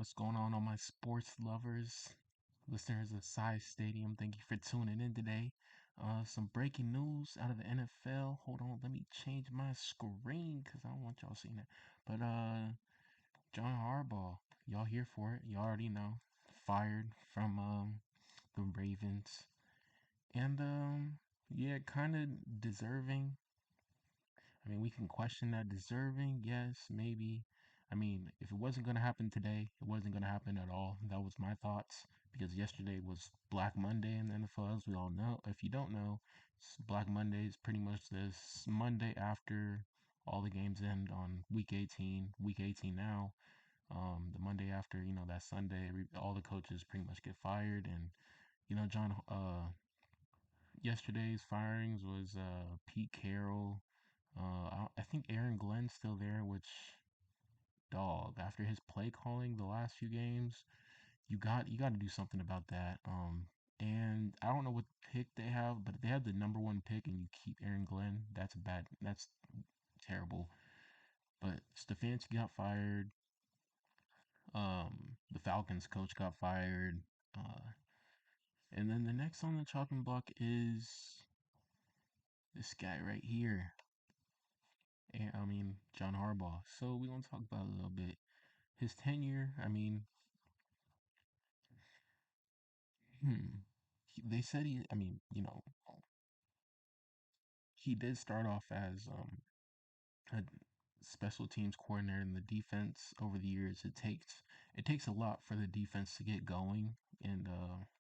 What's going on, all my sports lovers, listeners of Size Stadium? Thank you for tuning in today. Some breaking news out of the NFL. Hold on, let me change my screen because I don't want y'all seeing it. But John Harbaugh, y'all here for it? Y'all already know. Fired from the Ravens, and yeah, kind of deserving. I mean, we can question that deserving, yes, maybe. I mean, if it wasn't going to happen today, it wasn't going to happen at all. That was my thoughts because yesterday was Black Monday in the NFL, as we all know. If you don't know, Black Monday is pretty much this Monday after all the games end on week 18. Week 18 now. The Monday after, that Sunday, all the coaches pretty much get fired. And, John, yesterday's firings was Pete Carroll. I think Aaron Glenn's still there, which dog after his play calling the last few games, you got to do something about that. And I don't know what pick they have, but if they have the number one pick and you keep Aaron Glenn, that's bad. That's terrible. But Stefanski got fired. The Falcons coach got fired. And then the next on the chopping block is this guy right here. And I mean John Harbaugh. So we want to talk about it a little bit. His tenure. I mean, hmm. They said he. I mean, he did start off as a special teams coordinator in the defense. Over the years, it takes a lot for the defense to get going, and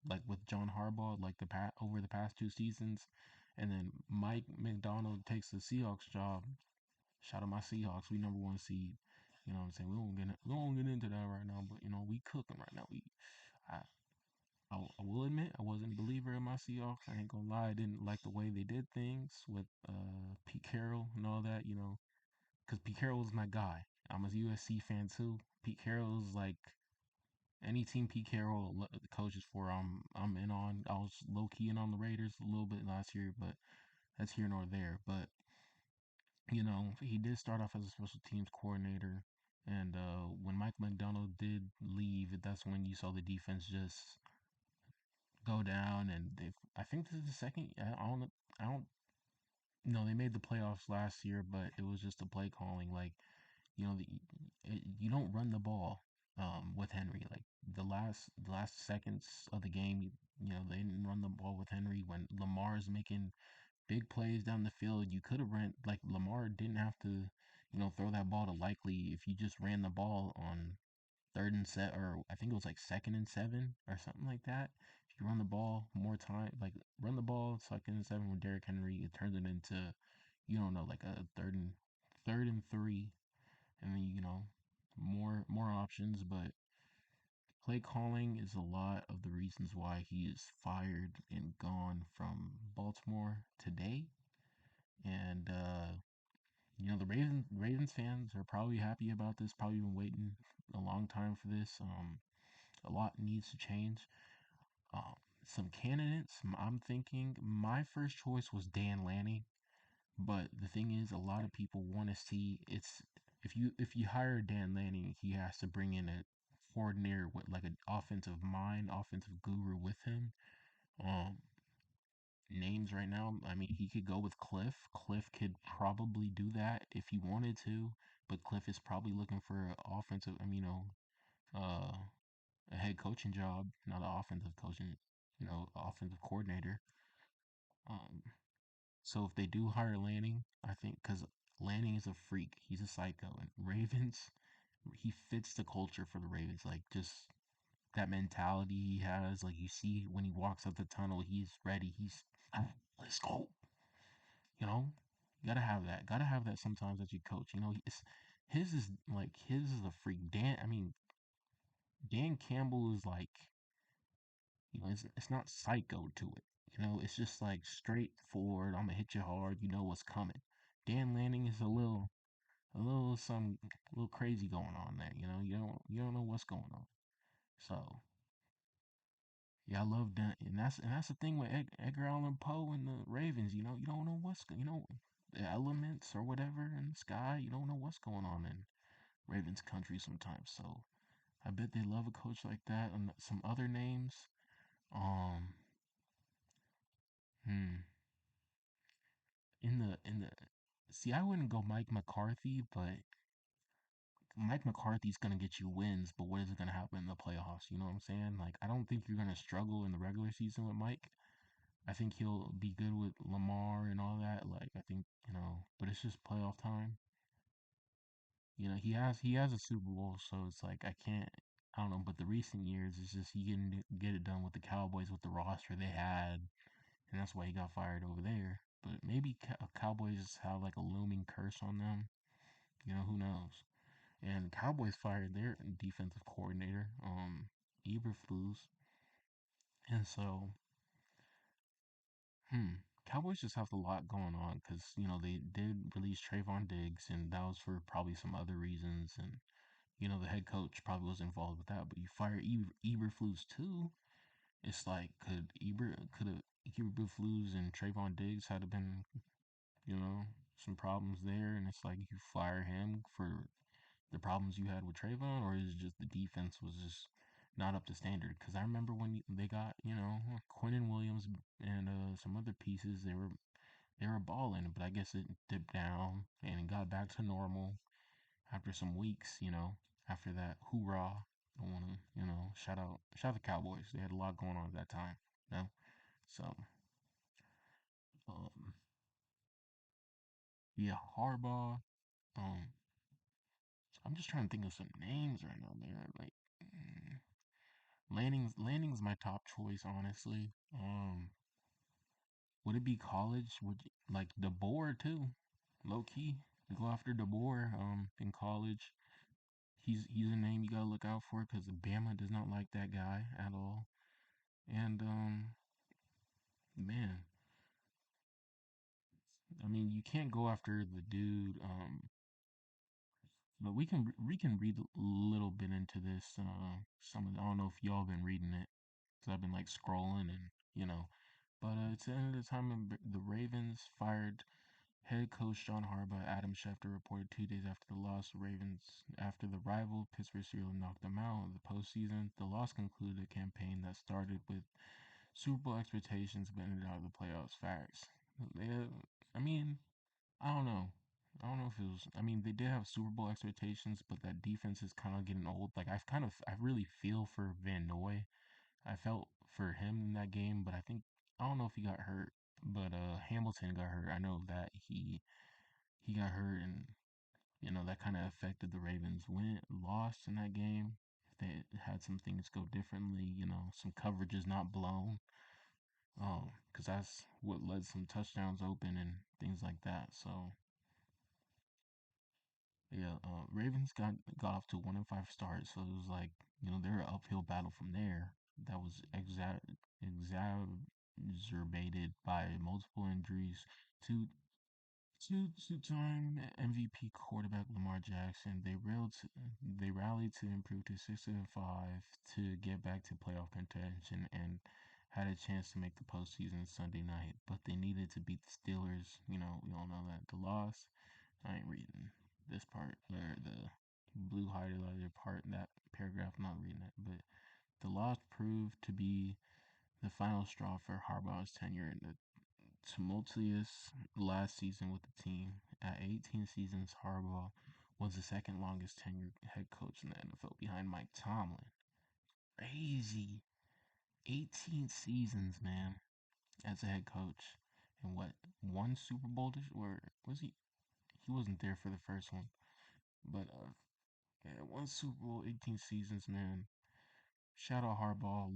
like with John Harbaugh, like over the past 2 seasons, and then Mike McDonald takes the Seahawks job. Shout out my Seahawks, we number one seed. You know what I'm saying? We won't get into that right now, but we cooking right now. I, I will admit I wasn't a believer in my Seahawks. I ain't gonna lie, I didn't like the way they did things with Pete Carroll and all that. Because Pete Carroll was my guy. I'm a USC fan too. Pete Carroll is like any team Pete Carroll coaches for. I'm in on. I was low key in on the Raiders a little bit last year, but that's here nor there. But he did start off as a special teams coordinator. And when Mike McDonald did leave, that's when you saw the defense just go down. And I think this is the second. I don't. No, they made the playoffs last year, but it was just the play calling. Like you don't run the ball with Henry. Like the last seconds of the game, they didn't run the ball with Henry when Lamar's making big plays down the field. You could have ran like Lamar didn't have to, throw that ball to Likely if you just ran the ball on third and set, or I think it was like 2nd and 7 or something like that. If you run the ball more time, like run the ball 2nd and 7 with Derrick Henry, it turns it into, like a third and 3, and then more options. But play calling is a lot of the reasons why he is fired and gone from Baltimore today. And the Ravens fans are probably happy about this. Probably been waiting a long time for this. A lot needs to change. Um, some candidates. I'm thinking my first choice was Dan Lanning, but the thing is, a lot of people want to see it's if you hire Dan Lanning, he has to bring in a coordinator with like an offensive mind, offensive guru with him. Um, Names right now, I mean, he could go with Cliff. Cliff could probably do that if he wanted to, but Cliff is probably looking for an offensive, uh, a head coaching job, not an offensive coaching, offensive coordinator. Um, so if they do hire Lanning, I think because Lanning is a freak, he's a psycho, and Ravens, he fits the culture for the Ravens. Like just that mentality he has, like you see when he walks out the tunnel, he's ready. He's let's go. You know, you gotta have that. Gotta have that sometimes as you coach. His is a freak. Dan Campbell is like, it's not psycho to it. It's just like straightforward. I'm gonna hit you hard. You know what's coming. Dan Lanning is a little crazy going on there. You don't know what's going on. So yeah, I love that, and that's the thing with Edgar Allan Poe and the Ravens. You don't know the elements or whatever in the sky. You don't know what's going on in Ravens country sometimes. So I bet they love a coach like that. And some other names. Um, hmm. In the see, I wouldn't go Mike McCarthy, but Mike McCarthy's gonna get you wins. But what is gonna happen in the playoffs? You know what I'm saying? Like, I don't think you're gonna struggle in the regular season with Mike. I think he'll be good with Lamar and all that. Like, I think but it's just playoff time. He has a Super Bowl, so it's like I can't. I don't know, but the recent years, it's just he didn't get it done with the Cowboys with the roster they had, and that's why he got fired over there. But maybe Cowboys just have like a looming curse on them. Who knows? And Cowboys fired their defensive coordinator, Eberflus, and so Cowboys just have a lot going on because they did release Trayvon Diggs, and that was for probably some other reasons, and the head coach probably was involved with that. But you fire Eberflus too. It's like could have Eberflus and Trayvon Diggs had have been you know some problems there, and it's like you fire him for the problems you had with Trayvon, or is it just the defense was just not up to standard? Because I remember when they got Quentin Williams and some other pieces, they were balling, but I guess it dipped down and it got back to normal after some weeks. After that hoorah, I want to shout out the Cowboys. They had a lot going on at that time. So um, yeah, Harbaugh. Um, I'm just trying to think of some names right now, man. Like. Lanning's my top choice, honestly. Would it be college? Like DeBoer too, low key. Go after DeBoer. In college, he's a name you gotta look out for because Bama does not like that guy at all. And man, I mean, you can't go after the dude. But we can read a little bit into this. I don't know if y'all been reading it because I've been like scrolling and. But it's the end of the time, and the Ravens fired head coach John Harbaugh. Adam Schefter reported 2 days after the loss. The Ravens, after the rival Pittsburgh Steelers knocked them out of the postseason, the loss concluded a campaign that started with Super Bowl expectations but ended out of the playoffs. Facts. They, I mean, I don't know. I don't know if it was. I mean, they did have Super Bowl expectations, but that defense is kind of getting old. Like I really feel for Van Noy. I felt for him in that game, but I don't know if he got hurt, but Hamilton got hurt. I know that he got hurt, and that kind of affected the Ravens' win loss in that game. If they had some things go differently, some coverages not blown, because that's what led some touchdowns open and things like that. So yeah, Ravens got off to 1-5 start, so it was like they're an uphill battle from there. That was exacerbated by multiple injuries to two-time MVP quarterback Lamar Jackson. They rallied to improve to 6-5 to get back to playoff contention and had a chance to make the postseason Sunday night, but they needed to beat the Steelers. We all know that the loss. I ain't reading this part or the blue highlighted part in that paragraph. I'm not reading that, but the loss proved to be the final straw for Harbaugh's tenure in the tumultuous last season with the team. At 18 seasons, Harbaugh was the second longest tenured head coach in the NFL behind Mike Tomlin. Crazy. 18 seasons, man, as a head coach. And what, one Super Bowl? Or was he? He wasn't there for the first one. But yeah, one Super Bowl, 18 seasons, man. Shout out Harbaugh.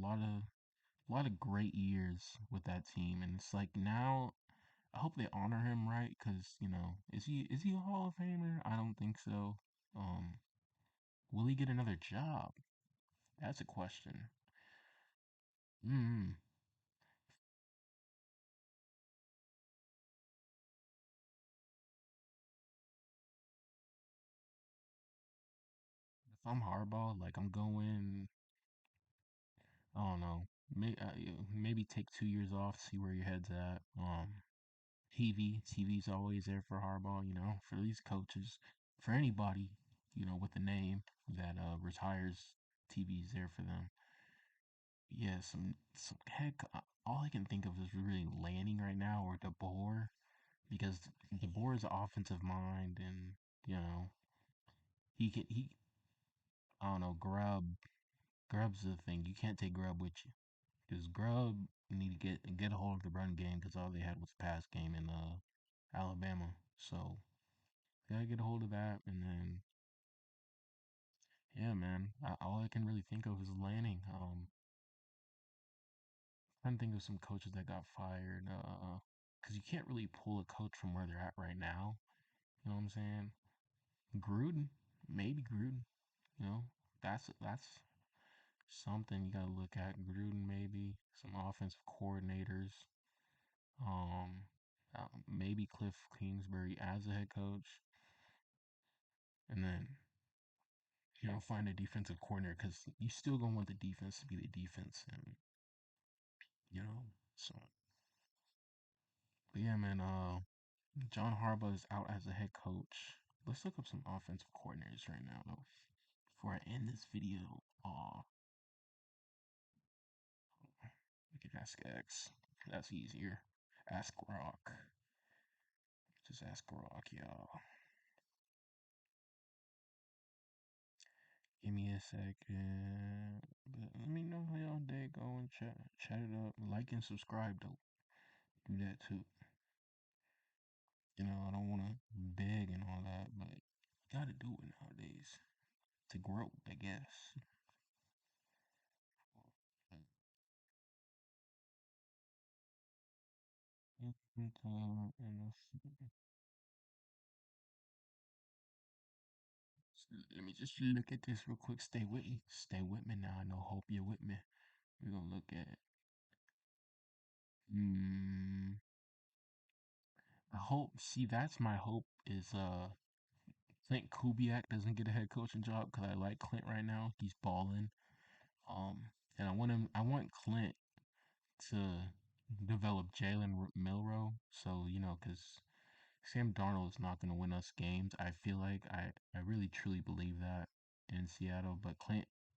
A lot of great years with that team, and it's like now I hope they honor him right, because is he a Hall of Famer? I don't think so. Um, will he get another job? That's a question. Mm. If I'm Harbaugh, like I'm going, I don't know, maybe take 2 years off, see where your head's at. TV's always there for Harbaugh. For these coaches, for anybody, with a name that retires. TV's there for them. Yeah, some heck. All I can think of is really Lanning right now or DeBoer because DeBoer is an offensive mind, and you know he I don't know Grub's the thing. You can't take Grub with you because Grub need to get a hold of the run game because all they had was pass game in Alabama. So gotta get a hold of that, and then yeah, man. All I can really think of is Lanning. Trying to think of some coaches that got fired. Because you can't really pull a coach from where they're at right now. You know what I'm saying? Gruden, maybe Gruden. You know, that's something you gotta look at. Gruden, maybe some offensive coordinators. Um, maybe Cliff Kingsbury as a head coach, and then find a defensive coordinator because you still gonna want the defense to be the defense, and you know. So, but yeah, man. John Harbaugh is out as a head coach. Let's look up some offensive coordinators right now, though. Before I end this video, we can ask X. That's easier. Ask Rock. Just ask Rock, y'all. Give me a second. But let me know how y'all day going. Chat it up. Like and subscribe, though. Do that too. I don't want to beg and all that, but you gotta do it nowadays to grow, I guess. Let me just look at this real quick. Stay with me. Stay with me now. I know. Hope you're with me. We're gonna look at. Hmm. I hope. See, that's my hope. Is Clint Kubiak doesn't get a head coaching job because I like Clint right now. He's balling. And I want him. I want Clint to develop Jalen Milrow. So because Sam Darnold is not gonna win us games. I feel like I really truly believe that in Seattle. But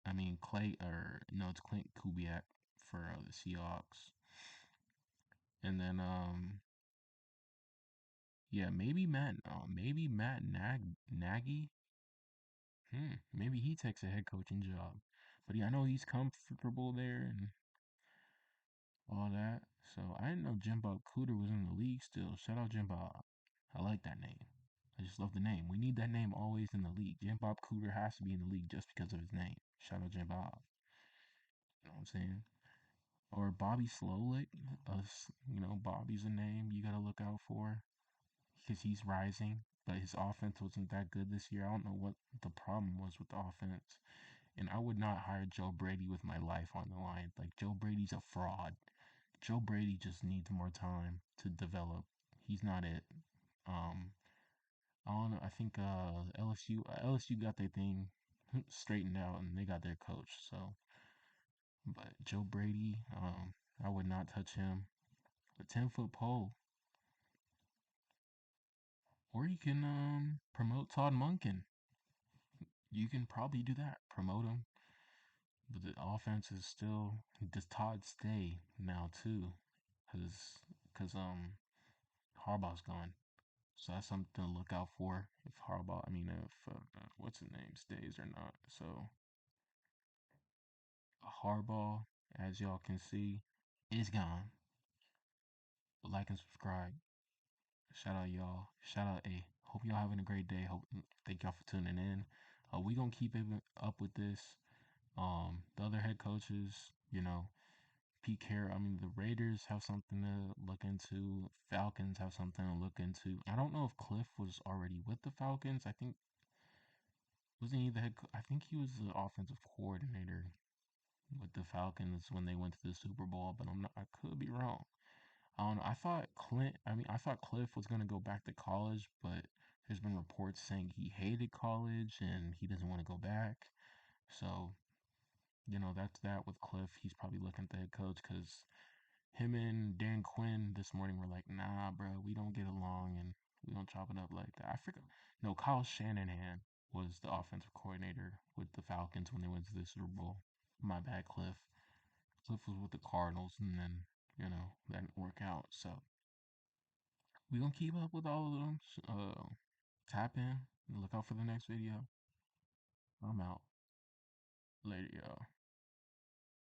I mean Clay, or no, it's Clint Kubiak for the Seahawks. And then yeah, maybe Matt Nagy. Maybe he takes a head coaching job. But yeah, I know he's comfortable there and all that. So I didn't know Jim Bob Cooter was in the league still. Shout out Jim Bob. I like that name. I just love the name. We need that name always in the league. Jim Bob Cooter has to be in the league just because of his name. Shout out Jim Bob. You know what I'm saying? Or Bobby Slowlick. Bobby's a name you gotta look out for because he's rising. But his offense wasn't that good this year. I don't know what the problem was with the offense. And I would not hire Joe Brady with my life on the line. Like Joe Brady's a fraud. Joe Brady just needs more time to develop. He's not it. Um, I don't know. I think LSU got their thing straightened out and they got their coach. So, but Joe Brady, I would not touch him. A 10-foot pole, or you can promote Todd Monken. You can probably do that. Promote him, but the offense is still. Does Todd stay now too? Because Harbaugh's gone. So that's something to look out for if Harbaugh, I mean, if what's his name stays or not. So Harbaugh, as y'all can see, is gone. But like and subscribe. Shout out y'all. Shout out A. Hope y'all having a great day. Thank y'all for tuning in. We gonna keep it up with this. The other head coaches, Pete Carroll. I mean, the Raiders have something to look into. Falcons have something to look into. I don't know if Cliff was already with the Falcons. I think wasn't he the head? I think he was the offensive coordinator with the Falcons when they went to the Super Bowl, but I'm not. I could be wrong. I don't know. I thought Cliff was gonna go back to college, but there's been reports saying he hated college and he doesn't want to go back. So that's that with Cliff. He's probably looking at the head coach because him and Dan Quinn this morning were like, "Nah, bro, we don't get along and we don't chop it up like that." I forgot. No, Kyle Shanahan. was the offensive coordinator with the Falcons when they went to the Super Bowl. My bad, Cliff. Cliff was with the Cardinals, and then that didn't work out. So we gonna keep up with all of them. Tap in. Look out for the next video. I'm out. Later, y'all.